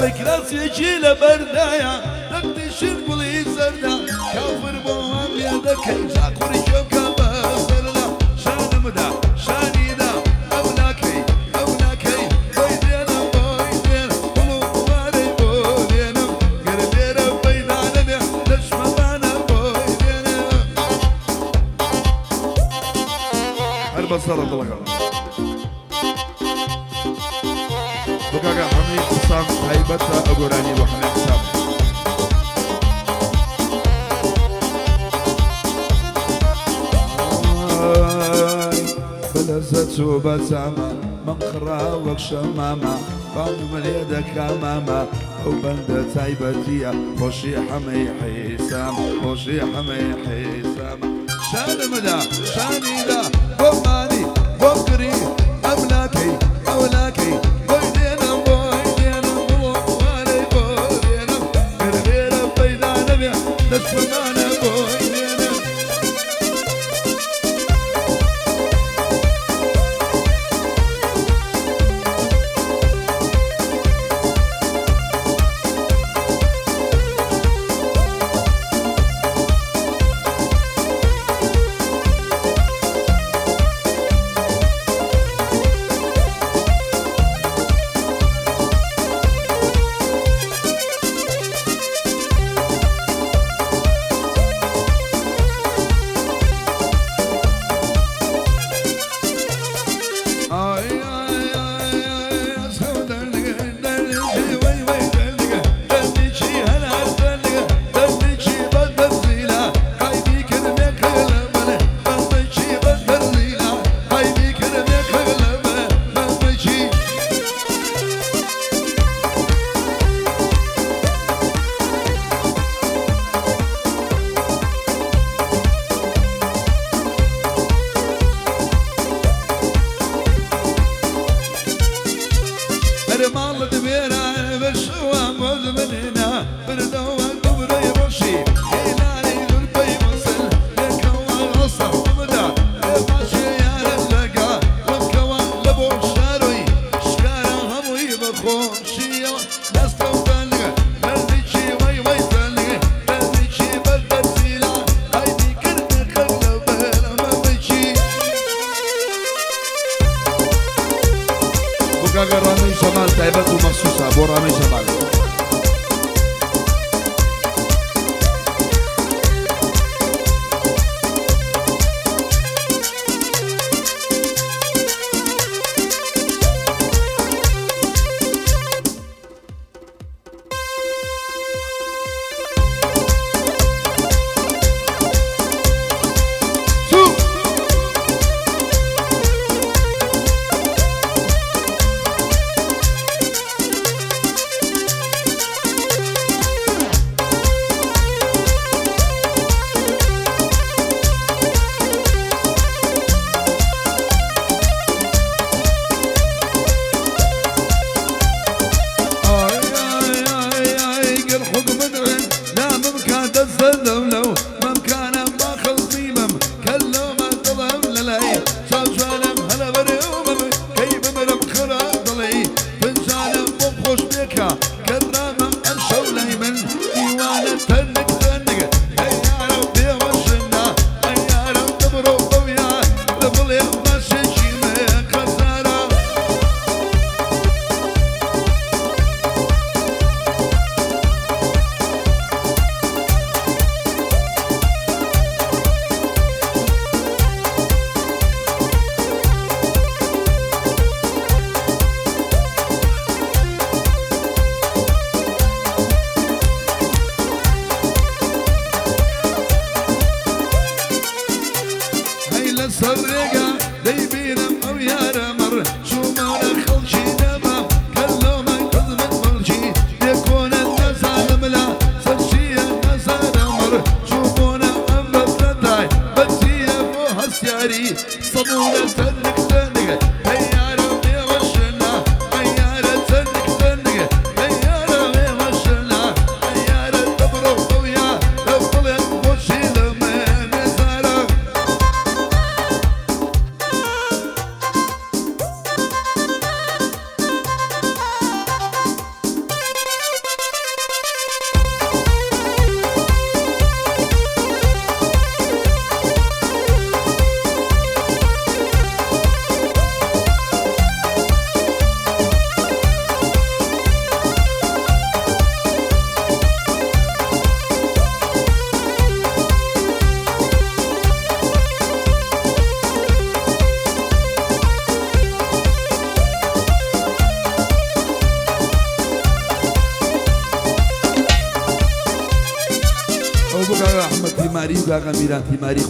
وكراسي جيل بردايا نقدي شربلي زردا كافر بوام يدك زاكوري شوكا بسردا شان مدا شاني دا أولاكي أولاكي بيدنا بيدنا قلوب واري بودينا قربينا بيدانا نشمبانا بيدنا البصرة الله بقى حميد حسام هيبتها أبو راني وحميد حسام بلزت وبسامة منخرة وكشمامة بانو من يدك أمامة وبند تايبتية خوشي حمي حسام خوشي حمي حسام شان مدى شاني دا بماني بكري أملاكي أولاكي رامي جمال تعبت ومخصوصة أبو رامي جمال الرقا ديبينم او يا رمر شو مالك خلشي دمام كلو ما يقضمت مرشي يكون الناس عالملا سرشي الناس عالمر شوفونا اما برداي بسي ابو هسياري صدونا سنك سنك هيا ربي وشنا هيا سنك سنك هيا ربي وشنا هيا تبرو خويا تفضل وشي لما نزارك تیماری و آقا میران تیماری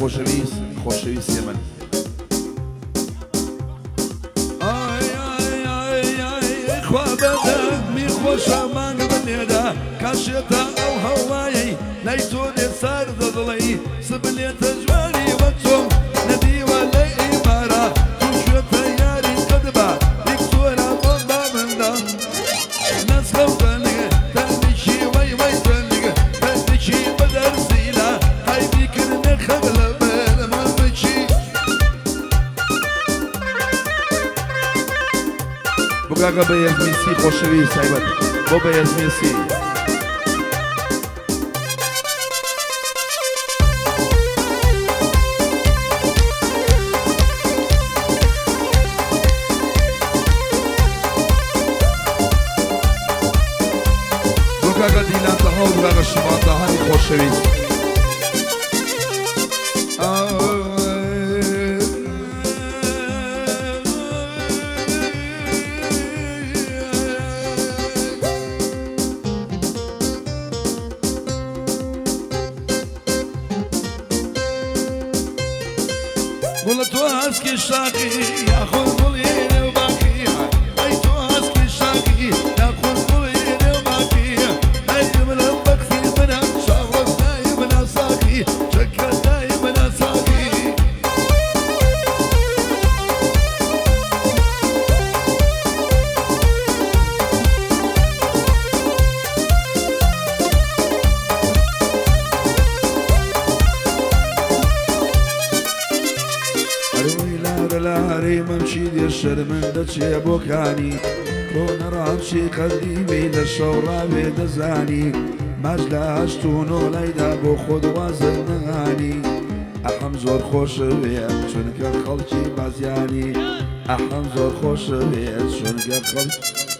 خوشویست من آی آی آی آی خوابدم می خوشم من بنیده کاشتا او هوایی نیتون سر دادلی سبلیت جوانی و تو ندی ولی ایمارا تو شو تیاری قدبا دکتورا بودا مندا نسخو تنگه تنشی وی وی تنگه تنشی بدر سیلا های بیکرن خبلا بل من بچی بگاگا بیز میسی خوشوی سایبت بو بیز میسی بگاگا دیلان تها و بگاگا شما تهانی خوشویست قول تو هست که شاقی یا خود بولین و باقی ای تو هست که شاقی یا خود بولین و باقی ای من بختی من شاوز دای من ساقی شکر دای من ساقی لاري ممشي دير شرمندة شي بوكاني كون رامشي قديمي للشورى بيد زاني مجلاش تونو ليدا بو خود وزناني أحم زور خوش بيت شنك خلشي بازياني أحم زور خوش بيت شنك خلشي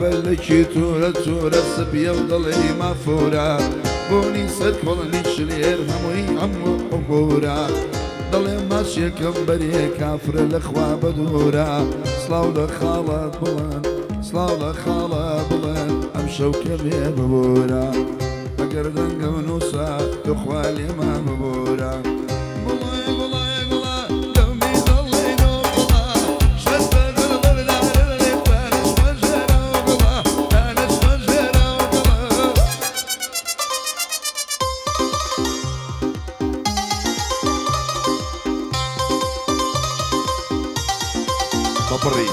بلكي تورة سبيا وضلي مفورة بوني سد كلني شلير هموي عمو حبورة ضلي ماشي كمبري كافر الاخوة بدورة صلاو لخالة بلان صلاو لخالة بلان امشو كبير ببورة بقردن قونوسا تخوالي ما ببورة بري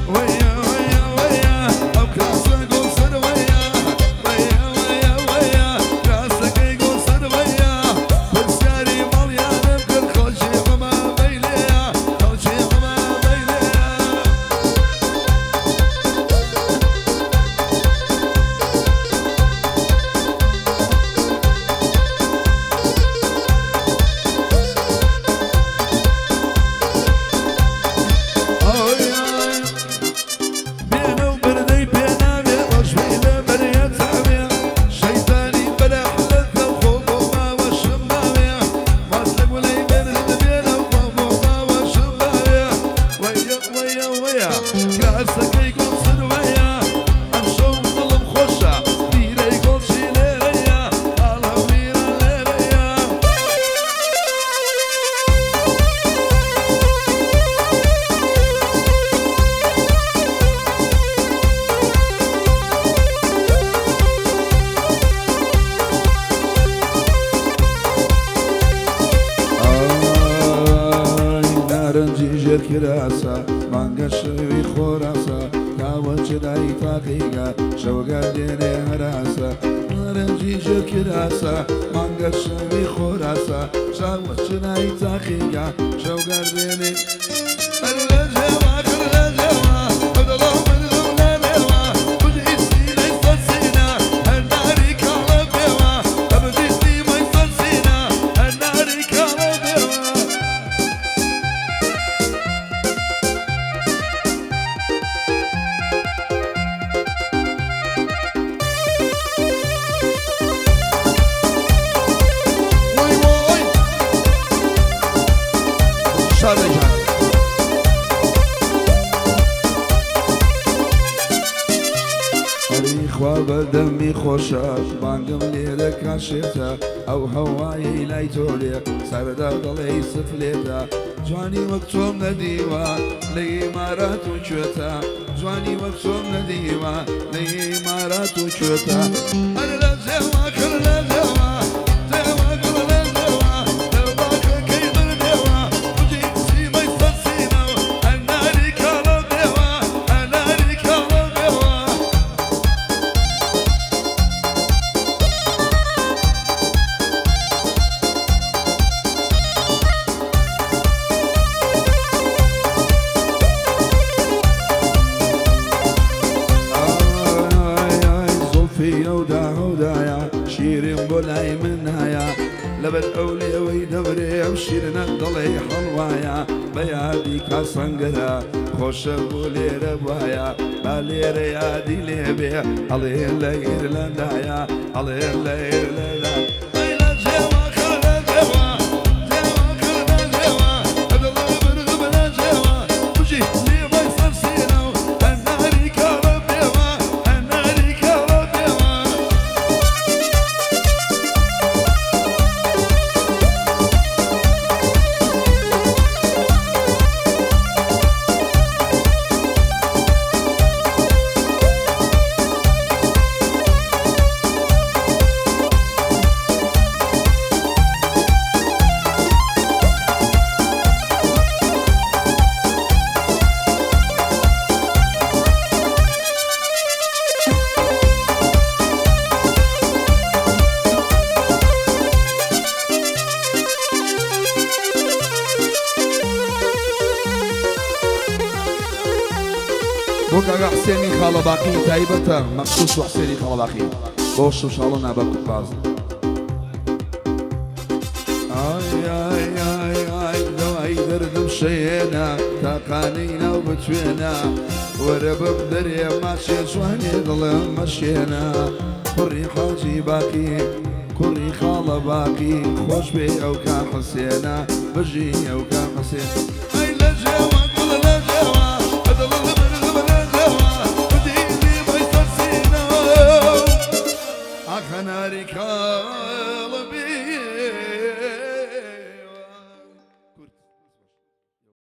ويا ويا ويا او كاسة قول سر ويا ويا ويا ويا كاسة قول سر ويا بسياري ماليا نبكر خلشي وما بيليا خلشي وما بيليا كراسة مانجا شوي خراسة كاوة جداي تاقيقة شوقا ديني هراسة سرنجی جرکراسا مانگا شوی خوراسا شاو چنای تاخیگا شو گردنی دمي خوشا بانقم ليلك عشيتا او هواي لايتولي سردا ضلي سفليتا جواني مكتوم نديوا لي مارات وشوتا جواني مكتوم نديوا لي مارات وشوتا انا لا زوا كل لا زوا زوا كل لا زوا لو باك كيف الدوا وجيت سي ما يفصينا انا ليك على دوا انا ليك على دوا شيرين بولاي منها لبد أولي ويدبري وشيرنا ضلي حلوايا بيادي كاسنقرا خوش بولي ربوايا بالي ريادي ليبي علي الليل لندايا علي الليل لندايا بوكا حسيني خاله باقي تايبتا مخصوص وحسيني خاله باقي بوش وشالونا باكو باز اي اي اي اي دواي درد مشينا تاقانينا وبتوينا ورب بدري ماشي جواني ظلم مشينا كوري حاجي باقي كوري خاله باقي خوش بي او كان حسينا بجي او كان حسين اي لا جوا كل لا جوا خناري كالبي